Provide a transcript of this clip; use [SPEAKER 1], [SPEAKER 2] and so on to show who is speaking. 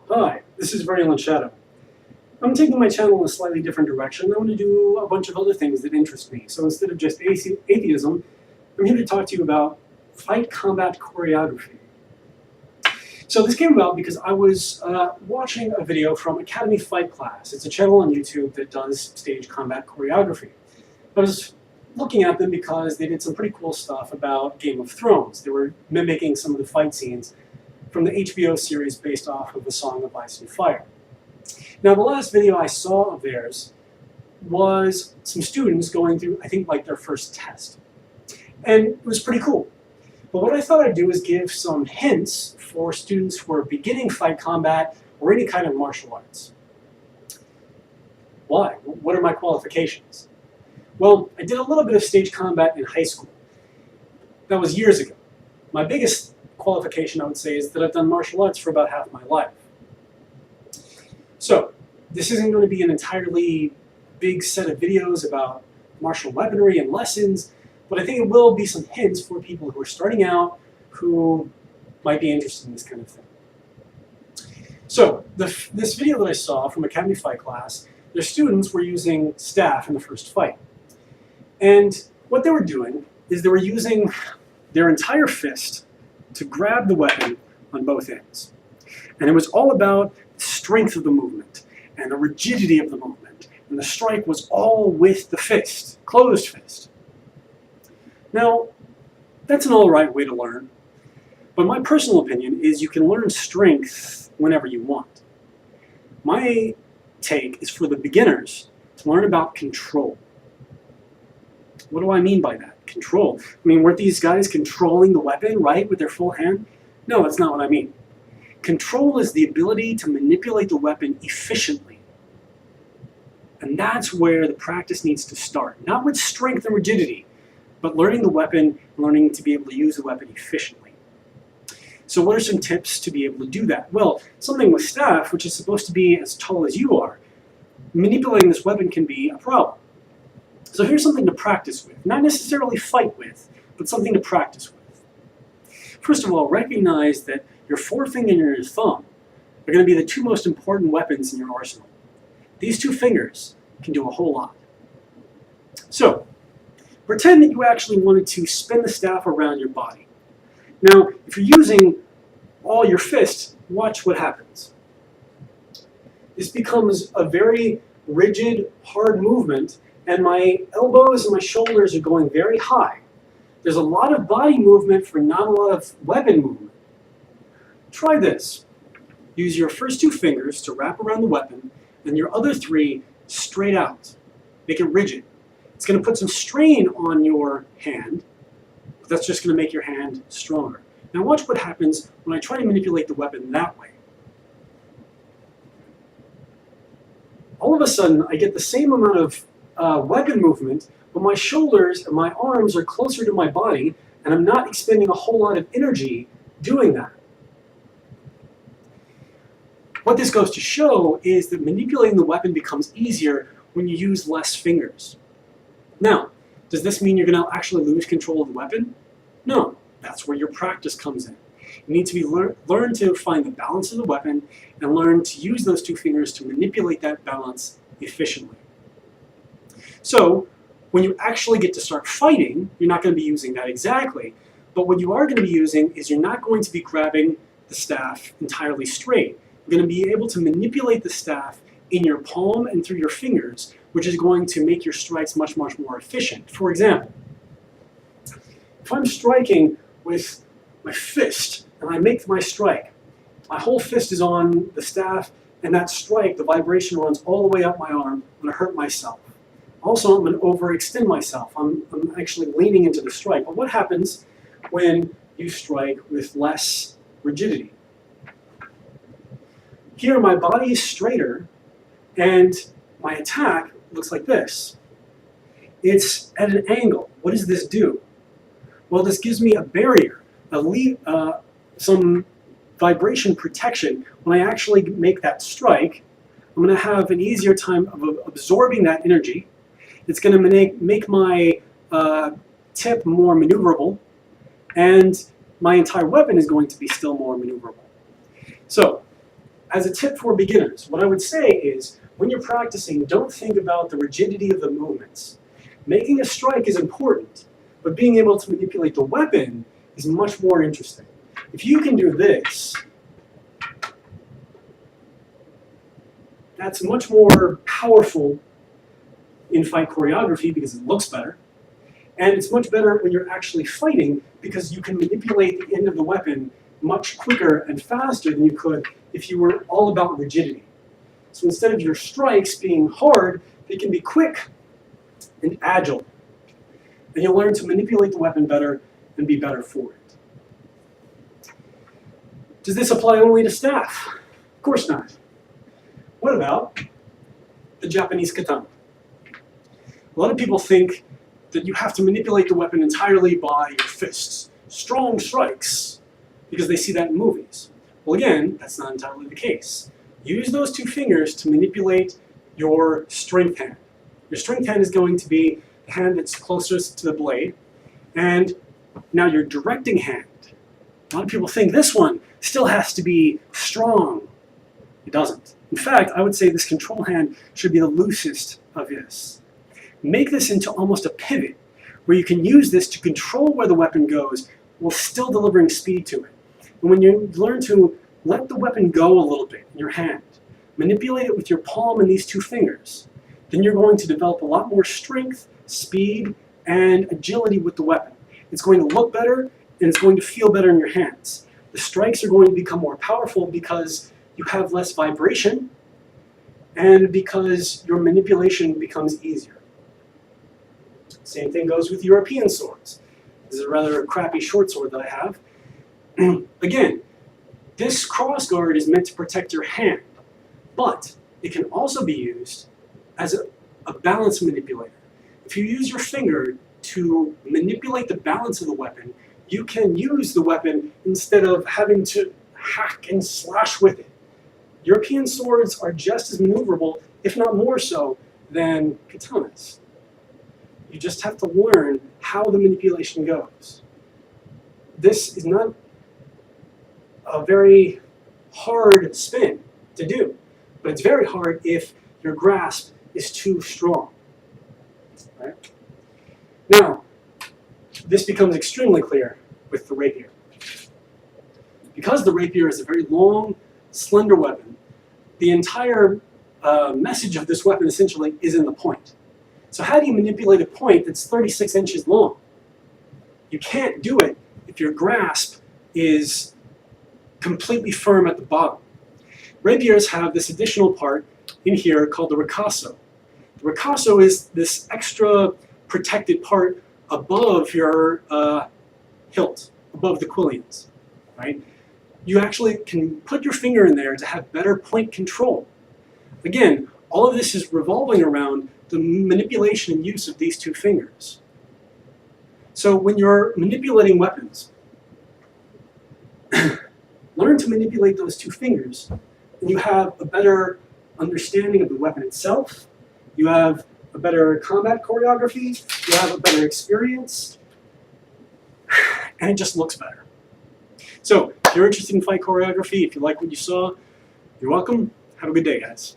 [SPEAKER 1] Hi, this is VirulentShadow. I'm taking my channel in a slightly different direction. I want to do a bunch of other things that interest me. So instead of just atheism, I'm here to talk to you about fight combat choreography. So this came about because I was watching a video from Academy Fight Class. It's a channel on YouTube that does stage combat choreography. I was looking at them because they did some pretty cool stuff about Game of Thrones. They were mimicking some of the fight scenes from the HBO series based off of the Song of Ice and Fire. Now, the last video I saw of theirs was some students going through, I think, like their first test. And it was pretty cool. But what I thought I'd do is give some hints for students who are beginning fight combat or any kind of martial arts. Why? What are my qualifications? Well, I did a little bit of stage combat in high school. That was years ago. My biggest qualification, I would say, is that I've done martial arts for about half my life. So, this isn't going to be an entirely big set of videos about martial weaponry and lessons, but I think it will be some hints for people who are starting out who might be interested in this kind of thing. So, this video that I saw from Academy Fight Class, their students were using staff in the first fight. And what they were doing is they were using their entire fist to grab the weapon on both ends. And it was all about the strength of the movement and the rigidity of the movement. And the strike was all with the fist, closed fist. Now, that's an all right way to learn. But my personal opinion is you can learn strength whenever you want. My take is for the beginners to learn about control. What do I mean by that? Control. I mean, weren't these guys controlling the weapon, right, with their full hand? No, that's not what I mean. Control is the ability to manipulate the weapon efficiently. And that's where the practice needs to start. Not with strength and rigidity, but learning the weapon and learning to be able to use the weapon efficiently. So what are some tips to be able to do that? Well, something with staff, which is supposed to be as tall as you are, manipulating this weapon can be a problem. So here's something to practice with. Not necessarily fight with, but something to practice with. First of all, recognize that your forefinger and your thumb are going to be the two most important weapons in your arsenal. These two fingers can do a whole lot. So, pretend that you actually wanted to spin the staff around your body. Now, if you're using all your fists, watch what happens. This becomes a very rigid, hard movement, and my elbows and my shoulders are going very high. There's a lot of body movement for not a lot of weapon movement. Try this. Use your first two fingers to wrap around the weapon, and your other three straight out. Make it rigid. It's going to put some strain on your hand, but that's just going to make your hand stronger. Now watch what happens when I try to manipulate the weapon that way. All of a sudden, I get the same amount of weapon movement, but my shoulders and my arms are closer to my body, and I'm not expending a whole lot of energy doing that. What this goes to show is that manipulating the weapon becomes easier when you use less fingers. Now, does this mean you're going to actually lose control of the weapon? No, that's where your practice comes in. You need to learn to find the balance of the weapon and learn to use those two fingers to manipulate that balance efficiently. So, when you actually get to start fighting, you're not going to be using that exactly, but what you are going to be using is you're not going to be grabbing the staff entirely straight. You're going to be able to manipulate the staff in your palm and through your fingers, which is going to make your strikes much, much more efficient. For example, if I'm striking with my fist and I make my strike, my whole fist is on the staff, and that strike, the vibration runs all the way up my arm. I'm going to hurt myself. Also, I'm going to overextend myself. I'm actually leaning into the strike. But what happens when you strike with less rigidity? Here, my body is straighter, and my attack looks like this. It's at an angle. What does this do? Well, this gives me a barrier, some vibration protection. When I actually make that strike, I'm going to have an easier time of absorbing that energy. It's going to make my tip more maneuverable, and my entire weapon is going to be still more maneuverable. So, As a tip for beginners, what I would say is, when you're practicing, don't think about the rigidity of the movements. Making a strike is important, but being able to manipulate the weapon is much more interesting. If you can do this, that's much more powerful in fight choreography because it looks better. And it's much better when you're actually fighting because you can manipulate the end of the weapon much quicker and faster than you could if you were all about rigidity. So instead of your strikes being hard, they can be quick and agile. And you'll learn to manipulate the weapon better and be better for it. Does this apply only to staff? Of course not. What about the Japanese katana? A lot of people think that you have to manipulate the weapon entirely by your fists, strong strikes, because they see that in movies. Well, again, that's not entirely the case. Use those two fingers to manipulate your strength hand. Your strength hand is going to be the hand that's closest to the blade. And now your directing hand. A lot of people think this one still has to be strong. It doesn't. In fact, I would say this control hand should be the loosest of this. Make this into almost a pivot, where you can use this to control where the weapon goes while still delivering speed to it. And when you learn to let the weapon go a little bit in your hand, manipulate it with your palm and these two fingers, then you're going to develop a lot more strength, speed, and agility with the weapon. It's going to look better, and it's going to feel better in your hands. The strikes are going to become more powerful because you have less vibration, and because your manipulation becomes easier. Same thing goes with European swords. This is a rather crappy short sword that I have. Again, this crossguard is meant to protect your hand, but it can also be used as a balance manipulator. If you use your finger to manipulate the balance of the weapon, you can use the weapon instead of having to hack and slash with it. European swords are just as maneuverable, if not more so, than katanas. You just have to learn how the manipulation goes. This is not a very hard spin to do, but it's very hard if your grasp is too strong. Right? Now, this becomes extremely clear with the rapier. Because the rapier is a very long, slender weapon, the entire message of this weapon essentially is in the point. So how do you manipulate a point that's 36 inches long? You can't do it if your grasp is completely firm at the bottom. Rapiers have this additional part in here called the ricasso. The ricasso is this extra protected part above your hilt, above the quillions, right? You actually can put your finger in there to have better point control. Again, all of this is revolving around the manipulation and use of these two fingers. So when you're manipulating weapons, learn to manipulate those two fingers, and you have a better understanding of the weapon itself, you have a better combat choreography, you have a better experience, and it just looks better. So if you're interested in fight choreography, if you like what you saw, you're welcome. Have a good day, guys.